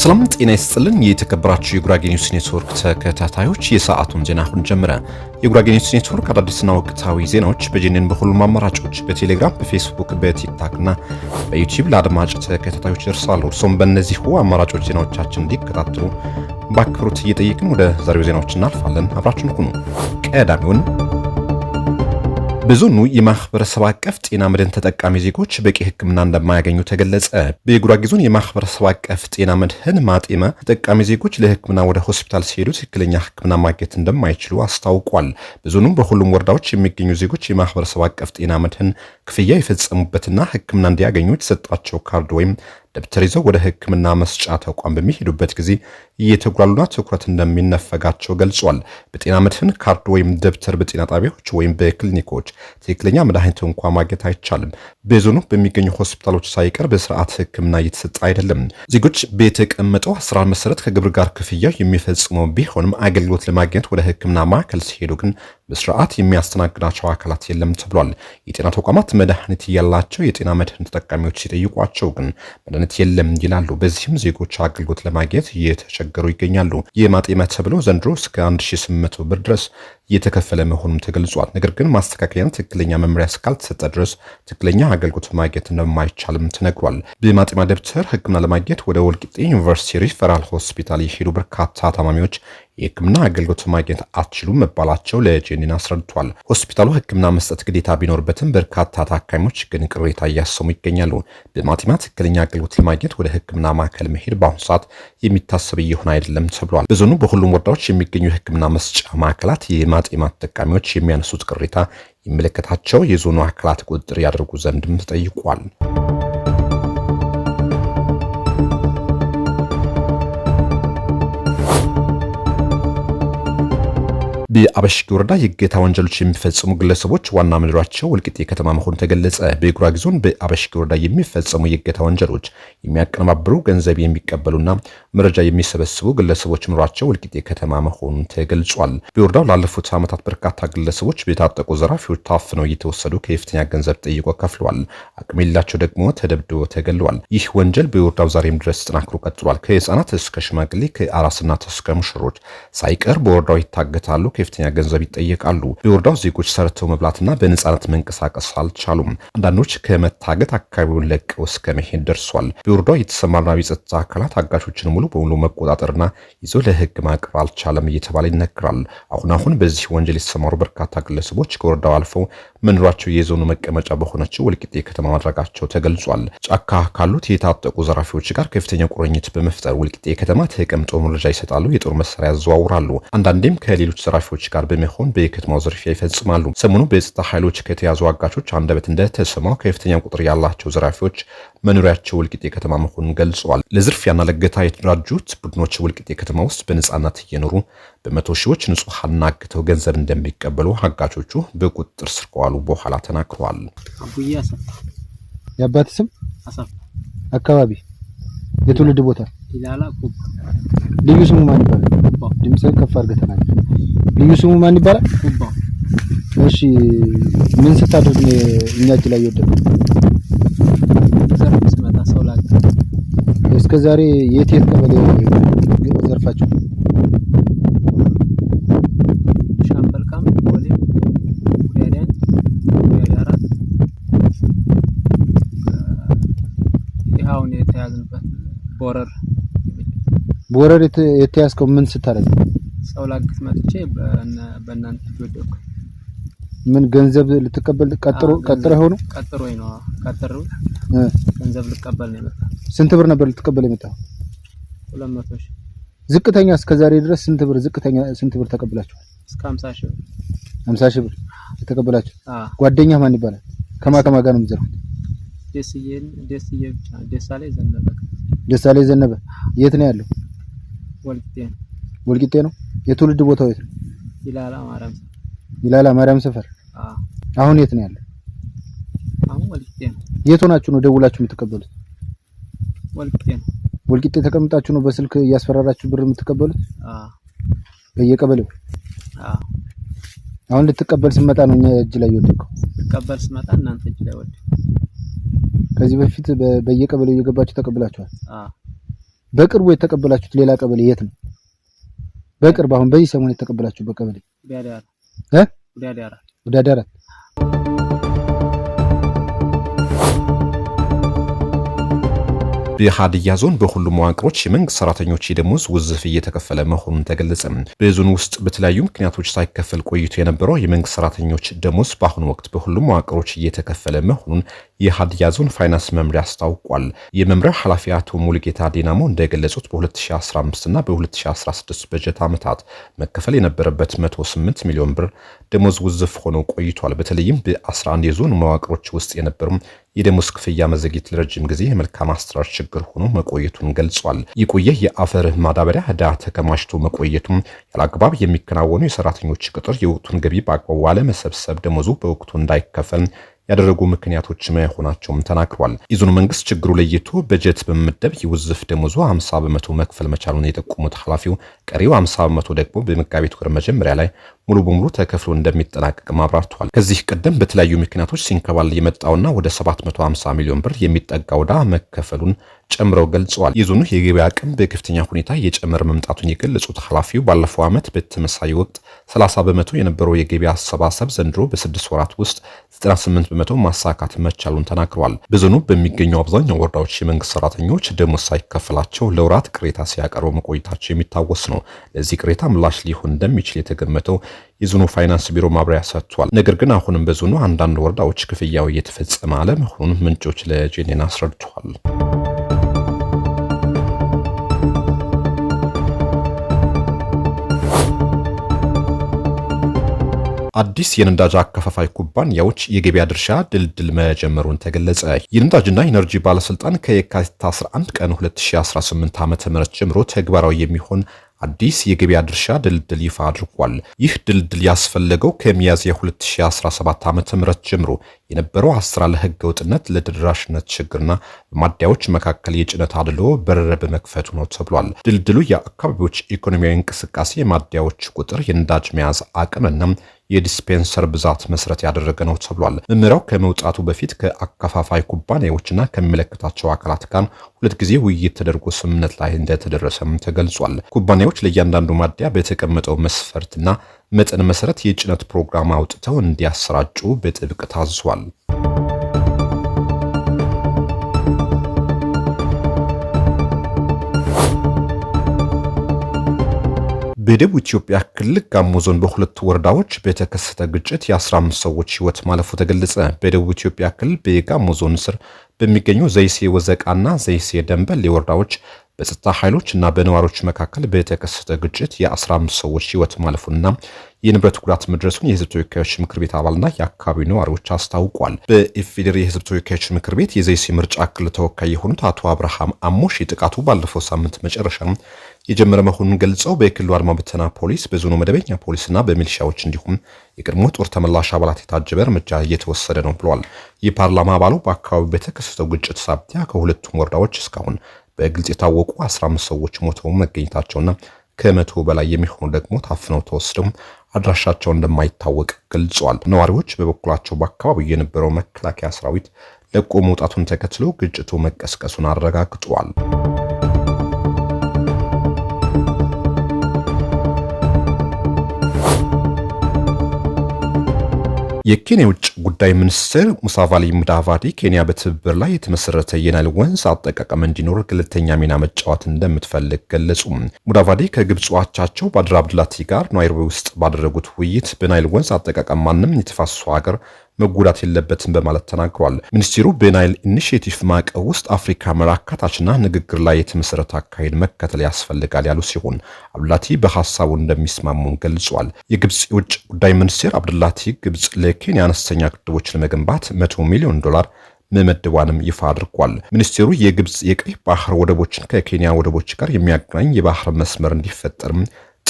ሰላም ጤና ይስጥልን የተከበራችሁ የጉራጌ ኒውስ ኔትወርክ ተከታታዮች የሰዓቱን ዜና አሁን ጀመረ። የጉራጌ ኒውስ ኔትወርክ አዳዲስና ወቅታዊ ዜናዎች በጂኤንኤን በሁሉም አማራጮች በቴሌግራም፣ በፌስቡክ፣ በቲክታክ እና በዩቲዩብ ለአድማጭ ተከታታዮች ይደርሳሉ። እርሶም በእነዚሁ አማራጮች ዜናዎቻችን እንዲከታተሉ በአክብሮት እየጠየቅን ወደ ዛሬው ዜናዎች እናልፋለን። አብራችሁን ሁኑ። ቀዳሚውን በዞኑ የማህበረሰብ አቀፍ ጤና መድህን ተጠቃሚ ዜጎች በቂ ሕክምና እንደማያገኙ ተገለጸ። በጉራጌ ዞን የማህበረሰብ አቀፍ ጤና መድህን ማጤመ ተጠቃሚ ዜጎች ለሕክምና ወደ ሆስፒታል ሲሄዱ ትክክለኛ ሕክምና ማግኘት እንደማይችሉ አስታውቋል። በዞኑ በሁሉም ወረዳዎች የሚገኙ ዜጎች የማህበረሰብ አቀፍ ጤና መድህን ክፍያ የፈጸሙበትና ሕክምና እንዲያገኙ የተሰጣቸው ካርድ ወይም ደብተር ይዘው ወደ ሕክምና መስጫ ተቋም በሚሄዱበት ጊዜ እየተጉላሉና ትኩረት እንደሚነፈጋቸው ገልጿል። በጤና መድህን ካርድ ወይም ደብተር በጤና ጣቢያዎች ወይም በክሊኒኮች ትክክለኛ መድኃኒት እንኳን ማግኘት አይቻልም። በዞኑ በሚገኙ ሆስፒታሎች ሳይቀር በስርዓት ሕክምና እየተሰጠ አይደለም። ዜጎች በተቀመጠው አሰራር መሰረት ከግብር ጋር ክፍያ የሚፈጽሙ ቢሆንም አገልግሎት ለማግኘት ወደ ሕክምና ማዕከል ሲሄዱ ግን በስርዓት የሚያስተናግዳቸው አካላት የለም ተብሏል። የጤና ተቋማት መድኃኒት ያላቸው የጤና መድህን ተጠቃሚዎች ሲጠይቋቸው ግን መድኃኒት የለም ይላሉ። በዚህም ዜጎች አገልግሎት ለማግኘት እየተቸገሩ ይገኛሉ። የማጤመ ተብሎ ዘንድሮ እስከ 1800 ብር ድረስ እየተከፈለ መሆኑም ተገልጿል። ነገር ግን ማስተካከያና ትክክለኛ መመሪያ እስካልተሰጠ ድረስ ትክክለኛ አገልግሎት ማግኘት እንደማይቻልም ተነግሯል። በማጤማ ደብተር ሕክምና ለማግኘት ወደ ወልቂጤ ዩኒቨርሲቲ ሪፈራል ሆስፒታል የሄዱ በርካታ ታማሚዎች የሕክምና አገልግሎት ማግኘት አትችሉም መባላቸው ለጂኤንኤን አስረድቷል። ሆስፒታሉ ሕክምና መስጠት ግዴታ ቢኖርበትም በርካታ ታካሚዎች ግን ቅሬታ እያሰሙ ይገኛሉ። በማጤማ ትክክለኛ አገልግሎት ለማግኘት ወደ ሕክምና ማዕከል መሄድ በአሁኑ ሰዓት የሚታሰብ እየሆነ አይደለም ተብሏል። በዞኑ በሁሉም ወረዳዎች የሚገኙ የሕክምና መስጫ ማዕከላት የማጤማ ተጠቃሚዎች የሚያነሱት ቅሬታ የሚመለከታቸው የዞኑ አካላት ቁጥጥር ያደርጉ ዘንድም ተጠይቋል። በአበሽጌ ወረዳ የእገታ ወንጀሎች የሚፈጸሙ ግለሰቦች ዋና መኖሪያቸው ወልቂጤ ከተማ መሆኑ ተገለጸ። በጉራጌ ዞን በአበሽጌ ወረዳ የሚፈጸሙ የእገታ ወንጀሎች የሚያቀነባብሩ፣ ገንዘብ የሚቀበሉና መረጃ የሚሰበስቡ ግለሰቦች መኖሪያቸው ወልቂጤ ከተማ መሆኑ ተገልጿል። በወረዳው ላለፉት ዓመታት በርካታ ግለሰቦች በታጠቁ ዘራፊዎች ታፍነው እየተወሰዱ ከፍተኛ ገንዘብ ጠይቆ ከፍለዋል። አቅም የሌላቸው ደግሞ ተደብድበው ተገለዋል። ይህ ወንጀል በወረዳው ዛሬም ድረስ ተጠናክሮ ቀጥሏል። ከህፃናት እስከ ሽማግሌ፣ ከአራስና እስከ ሙሽሮች ሳይቀር በወረዳው ይታገታሉ፣ ከፍተኛ ገንዘብ ይጠየቃሉ። በወረዳው ዜጎች ሰርተው መብላትና በነጻነት መንቀሳቀስ አልቻሉም። አንዳንዶች ከመታገት አካባቢውን ለቀው እስከ መሄድ ደርሷል። በወረዳው የተሰማራው የጸጥታ አካላት አጋቾችን ሙሉ በሙሉ መቆጣጠርና ይዞ ለህግ ማቅረብ አልቻለም እየተባለ ይነገራል። አሁን በዚህ ወንጀል የተሰማሩ በርካታ ግለሰቦች ከወረዳው አልፈው መኖራቸው የዞኑ መቀመጫ በሆነችው ወልቂጤ ከተማ ማድረጋቸው ተገልጿል። ጫካ ካሉት የታጠቁ ዘራፊዎች ጋር ከፍተኛ ቁርኝት በመፍጠር ወልቂጤ ከተማ ተቀምጦ መረጃ ይሰጣሉ፣ የጦር መሳሪያ ያዘዋውራሉ። አንዳንዴም ከሌሎች ዘራፊዎች ጋር በመሆን በከተማው ዝርፊያ ይፈጽማሉ። ሰሞኑ በጸጥታ ኃይሎች ከተያዙ አጋቾች አንደበት እንደተሰማው ከፍተኛ ቁጥር ያላቸው ዘራፊዎች መኖሪያቸው ወልቂጤ ከተማ መሆኑን ገልጸዋል። ለዝርፊያና ለእገታ የተደራጁት ቡድኖች ወልቂጤ ከተማ ውስጥ በነጻነት እየኖሩ በመቶ ሺዎች ንጹሃን አግተው ገንዘብ እንደሚቀበሉ አጋቾቹ በቁጥጥር ስር ከዋሉ በኋላ ተናግረዋል። የአባት ስም አካባቢ የትውልድ ቦታ ኢላላ ኩባ ልዩ ስሙ ማን ይባላል? ድምጽህ ከፍ አድርገህ ተናገር። ልዩ ስሙ ማን ይባላል? ኩባ። እሺ ምን ስታደርግ ነው እኛ እጅ ላይ የወደቀው? ዘርፍ ስመጣ ሰው ላገ። እስከ ዛሬ የት ቀበሌ ዘርፋችሁ? ሻምበልካም፣ ቦሌ፣ ጉዳያን፣ ጉዳያራት ይሄውን የተያዝንበት ቦረር የተያዝከው ምን ስታደርግ? ሰው ላግት መጥቼ በእናንተ ወደኩ። ምን ገንዘብ ልትቀበል ቀጥረህ ነው? ቀጥሮኝ ነው። ቀጥረው ገንዘብ ልቀበል ነው የመጣው። ስንት ብር ነበር ልትቀበል የመጣው? 200 ሺህ። ዝቅተኛ እስከዛሬ ድረስ ዝቅተኛ ስንት ብር ተቀብላችኋል? እስከ 50 ሺህ። 50 ሺህ ብር የተቀበላችሁ? ጓደኛ ማን ይባላል? ከማ ጋር ነው የምትዘርፉት? ደስዬ ብቻ። ደሳሌ ዘነበ። የት ነው ያለው? ወልቂጤ ነው። የትውልድ ቦታው የት ነው? ኢላላ ማርያም ሰፈር። አሁን የት ነው ያለው? አሁን ወልቂጤ ነው። የት ሆናችሁ ነው ደውላችሁ የምትቀበሉት? ወልቂጤ ነው። ወልቂጤ ተቀምጣችሁ ነው በስልክ እያስፈራራችሁ ብር የምትቀበሉት? በየቀበሌው? አሁን ልትቀበል ስመጣ ነው እኛ እጅ ላይ ወደቀው። ልትቀበል ስመጣ እናንተ እጅ ላይ ወደቀው። ከዚህ በፊት በየቀበሌው እየገባችሁ ተቀብላችኋል? በቅርቡ የተቀበላችሁት ሌላ ቀበሌ የት ነው? በቅርብ አሁን በዚህ ሰሞን የተቀበላችሁበት ቀበሌ ወዳዳራ በሀዲያ ዞን በሁሉም መዋቅሮች የመንግስት ሰራተኞች የደሞዝ ውዝፍ እየተከፈለ መሆኑን ተገለጸ። በዞኑ ውስጥ በተለያዩ ምክንያቶች ሳይከፈል ቆይቶ የነበረው የመንግስት ሰራተኞች ደሞዝ በአሁኑ ወቅት በሁሉም መዋቅሮች እየተከፈለ መሆኑን የሀዲያ ዞን ፋይናንስ መምሪያ አስታውቋል። የመምሪያው ኃላፊ አቶ ሙሉጌታ ዲናሞ እንደገለጹት በ2015 እና በ2016 በጀት ዓመታት መከፈል የነበረበት 108 ሚሊዮን ብር ደሞዝ ውዝፍ ሆኖ ቆይቷል። በተለይም በ11 የዞን መዋቅሮች ውስጥ የነበሩ የደሞዝ ክፍያ መዘግየት ለረጅም ጊዜ የመልካም አስተዳደር ችግር ሆኖ መቆየቱን ገልጿል። የቆየ የአፈር ማዳበሪያ ዕዳ ተከማችቶ መቆየቱም ያለአግባብ የሚከናወኑ የሰራተኞች ቅጥር የወቅቱን ገቢ በአግባቡ አለመሰብሰብ ደሞዙ በወቅቱ እንዳይከፈል ያደረጉ ምክንያቶች መሆናቸውም ተናግሯል። የዞኑ መንግስት ችግሩ ለይቶ በጀት በመመደብ የውዝፍ ደሞዙ 50 በመቶ መክፈል መቻሉን የጠቆሙት ኃላፊው ቀሪው 50 በመቶ ደግሞ በመጋቢት ወር መጀመሪያ ላይ ሙሉ በሙሉ ተከፍሎ እንደሚጠናቀቅ አብራርተዋል። ከዚህ ቀደም በተለያዩ ምክንያቶች ሲንከባል የመጣውና ወደ 750 ሚሊዮን ብር የሚጠጋው ዕዳ መከፈሉን ጨምረው ገልጸዋል። የዞኑ የገበያ አቅም በከፍተኛ ሁኔታ እየጨመረ መምጣቱን የገለጹት ኃላፊው ባለፈው ዓመት በተመሳሳይ ወቅት 30 በመቶ የነበረው የገበያ አሰባሰብ ዘንድሮ በ6 ወራት ውስጥ 98 በመቶ ማሳካት መቻሉን ተናግረዋል። በዞኑ በሚገኙ አብዛኛው ወረዳዎች የመንግስት ሰራተኞች ደሞዝ ሳይከፈላቸው ለወራት ቅሬታ ሲያቀርቡ መቆየታቸው የሚታወስ ነው። ለዚህ ቅሬታ ምላሽ ሊሆን እንደሚችል የተገመተው የዞኑ ፋይናንስ ቢሮ ማብራሪያ ሰጥቷል። ነገር ግን አሁንም በዞኑ አንዳንድ ወረዳዎች ክፍያው እየተፈጸመ አለመሆኑን ምንጮች ለጄኔን አስረድተዋል። አዲስ የነዳጅ አከፋፋይ ኩባንያዎች የገበያ ድርሻ ድልድል መጀመሩን ተገለጸ። የነዳጅና ኢነርጂ ባለስልጣን ከየካቲት 11 ቀን 2018 ዓ.ም ጀምሮ ተግባራዊ የሚሆን አዲስ የገበያ ድርሻ ድልድል ይፋ አድርጓል። ይህ ድልድል ያስፈለገው ከሚያዝያ 2017 ዓ.ም ጀምሮ የነበረው አሰራር ለህገ ወጥነት፣ ለተደራሽነት ችግርና በማደያዎች መካከል የጭነት አድሎ በር በመክፈቱ ነው ተብሏል። ድልድሉ የአካባቢዎች ኢኮኖሚያዊ እንቅስቃሴ፣ የማደያዎች ቁጥር፣ የነዳጅ መያዝ አቅምና የዲስፔንሰር ብዛት መሰረት ያደረገ ነው ተብሏል። መመሪያው ከመውጣቱ በፊት ከአከፋፋይ ኩባንያዎችና ከሚመለከታቸው አካላት ጋር 2 ጊዜ ውይይት ተደርጎ ስምምነት ላይ እንደተደረሰም ተገልጿል። ኩባንያዎች ለእያንዳንዱ ማደያ በተቀመጠው መስፈርትና መጠን መሰረት የጭነት ፕሮግራም አውጥተው እንዲያሰራጩ በጥብቅ ታዟል። በደቡብ ኢትዮጵያ ክልል ጋሞ ዞን በሁለቱ ወረዳዎች በተከሰተ ግጭት የ15 ሰዎች ህይወት ማለፉ ተገለጸ። በደቡብ ኢትዮጵያ ክልል በጋሞ ዞን ስር በሚገኙ ዘይሴ ወዘቃና ዘይሴ ደንበል ወረዳዎች በጸጥታ ኃይሎች እና በነዋሪዎች መካከል በተከሰተ ግጭት የ15 ሰዎች ህይወት ማለፉና የንብረት ጉዳት መድረሱን የህዝብ ተወካዮች ምክር ቤት አባልና የአካባቢው ነዋሪዎች አስታውቋል። በኢፌዴሪ የህዝብ ተወካዮች ምክር ቤት የዘይሴ ምርጫ ክልል ተወካይ የሆኑት አቶ አብርሃም አሞሽ ጥቃቱ ባለፈው ሳምንት መጨረሻ የጀመረ መሆኑን ገልጸው በክልሉ አድማ ብተና ፖሊስ፣ በዞኑ መደበኛ ፖሊስና በሚሊሻዎች እንዲሁም የቀድሞ ጦር ተመላሽ አባላት የታጀበ እርምጃ እየተወሰደ ነው ብለዋል። የፓርላማ አባሉ በአካባቢው በተከሰተው ግጭት ሳቢያ ከሁለቱም ወረዳዎች እስካሁን በግልጽ የታወቁ 15 ሰዎች ሞተው መገኘታቸውና ከመቶ በላይ የሚሆኑ ደግሞ ታፍነው ተወስደው አድራሻቸው እንደማይታወቅ ገልጸዋል። ነዋሪዎች በበኩላቸው በአካባቢው የነበረው መከላከያ ሰራዊት ለቆ መውጣቱን ተከትሎ ግጭቱ መቀስቀሱን አረጋግጠዋል። የኬንያ ውጭ ጉዳይ ሚኒስትር ሙሳቫሊ ሙዳቫዲ ኬንያ በትብብር ላይ የተመሰረተ የናይል ወንዝ አጠቃቀም እንዲኖር ገለልተኛ ሚና መጫወት እንደምትፈልግ ገለጹ። ሙዳቫዲ ከግብጽ አቻቸው ባድር አብዱላቲ ጋር ናይሮቢ ውስጥ ባደረጉት ውይይት በናይል ወንዝ አጠቃቀም ማንም የተፋሰሱ ሀገር መጎዳት የለበትም በማለት ተናግሯል። ሚኒስትሩ በናይል ኢኒሺየቲቭ ማዕቀፍ ውስጥ አፍሪካ መራካታችና ንግግር ላይ የተመሰረተ አካሄድ መከተል ያስፈልጋል ያሉ ሲሆን አብዱላቲ በሐሳቡ እንደሚስማሙ ገልጿል። የግብጽ የውጭ ጉዳይ ሚኒስትር አብዱላቲ ግብጽ ለኬንያ አነስተኛ ግድቦች ለመገንባት $100 ሚሊዮን መመደቧንም ይፋ አድርጓል። ሚኒስትሩ የግብጽ የቀይ ባህር ወደቦችን ከኬንያ ወደቦች ጋር የሚያገናኝ የባህር መስመር እንዲፈጠርም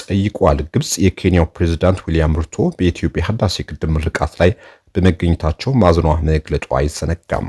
ጠይቋል። ግብጽ የኬንያው ፕሬዝዳንት ዊሊያም ሩቶ በኢትዮጵያ ህዳሴ ግድብ ምርቃት ላይ በመገኘታቸው ማዘኗ መግለጧ አይዘነጋም።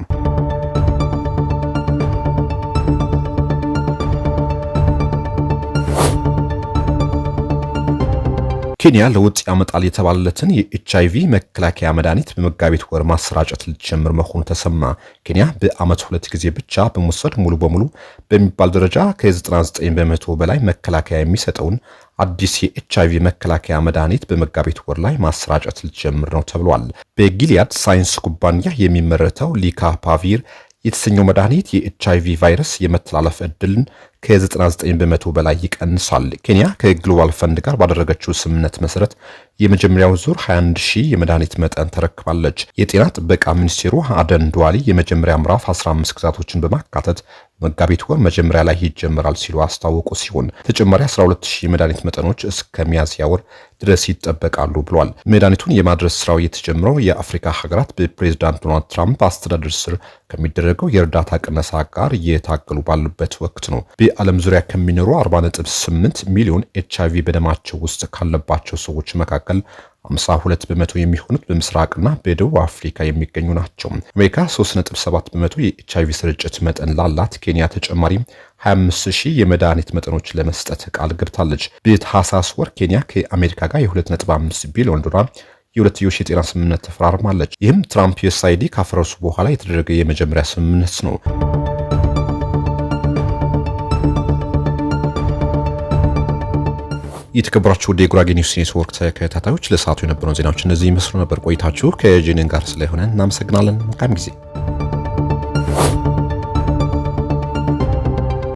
ኬንያ ለውጥ ያመጣል የተባለለትን የኤችአይቪ መከላከያ መድኃኒት በመጋቢት ወር ማሰራጨት ልትጀምር መሆኑ ተሰማ። ኬንያ በዓመት 2 ጊዜ ብቻ በመውሰድ ሙሉ በሙሉ በሚባል ደረጃ ከ99 በመቶ በላይ መከላከያ የሚሰጠውን አዲስ የኤችአይቪ መከላከያ መድኃኒት በመጋቢት ወር ላይ ማሰራጨት ልትጀምር ነው ተብሏል። በጊሊያድ ሳይንስ ኩባንያ የሚመረተው ሊካፓቪር የተሰኘው መድኃኒት የኤችአይቪ ቫይረስ የመተላለፍ ዕድልን ከ99 በመቶ በላይ ይቀንሳል። ኬንያ ከግሎባል ፈንድ ጋር ባደረገችው ስምምነት መሰረት የመጀመሪያው ዙር 21000 የመድኃኒት መጠን ተረክባለች። የጤና ጥበቃ ሚኒስቴሩ አደን ዱዋሊ የመጀመሪያ ምዕራፍ 15 ግዛቶችን በማካተት መጋቢት ወር መጀመሪያ ላይ ይጀምራል ሲሉ አስታወቁ ሲሆን ተጨማሪ 12000 የመድኃኒት መጠኖች እስከ ሚያዝያ ወር ድረስ ይጠበቃሉ ብሏል። መድኃኒቱን የማድረስ ስራው የተጀመረው የአፍሪካ ሀገራት በፕሬዝዳንት ዶናልድ ትራምፕ አስተዳደር ስር ከሚደረገው የእርዳታ ቅነሳ ጋር እየታገሉ ባሉበት ወቅት ነው። በዓለም ዙሪያ ከሚኖሩ 40.8 ሚሊዮን ኤችአይቪ በደማቸው ውስጥ ካለባቸው ሰዎች መካከል 52 በመቶ የሚሆኑት በምስራቅና በደቡብ አፍሪካ የሚገኙ ናቸው። አሜሪካ 3.7 በመቶ የኤችአይቪ ስርጭት መጠን ላላት ኬንያ ተጨማሪ 25000 የመድኃኒት መጠኖች ለመስጠት ቃል ገብታለች። በታህሳስ ወር ኬንያ ከአሜሪካ ጋር የ2.5 ቢሊዮን ዶላር የሁለትዮሽ የጤና ስምምነት ተፈራርማለች። ይህም ትራምፕ ዩኤስአይዲ ካፈረሱ በኋላ የተደረገ የመጀመሪያ ስምምነት ነው። የተከበራችሁ ወደ ጉራጌ ኒውስ ኔትወርክ ተከታታዮች ለሰዓቱ የነበሩን ዜናዎች እነዚህ ይመስሉ ነበር። ቆይታችሁ ከጄኔን ጋር ስለሆነ እናመሰግናለን። መልካም ጊዜ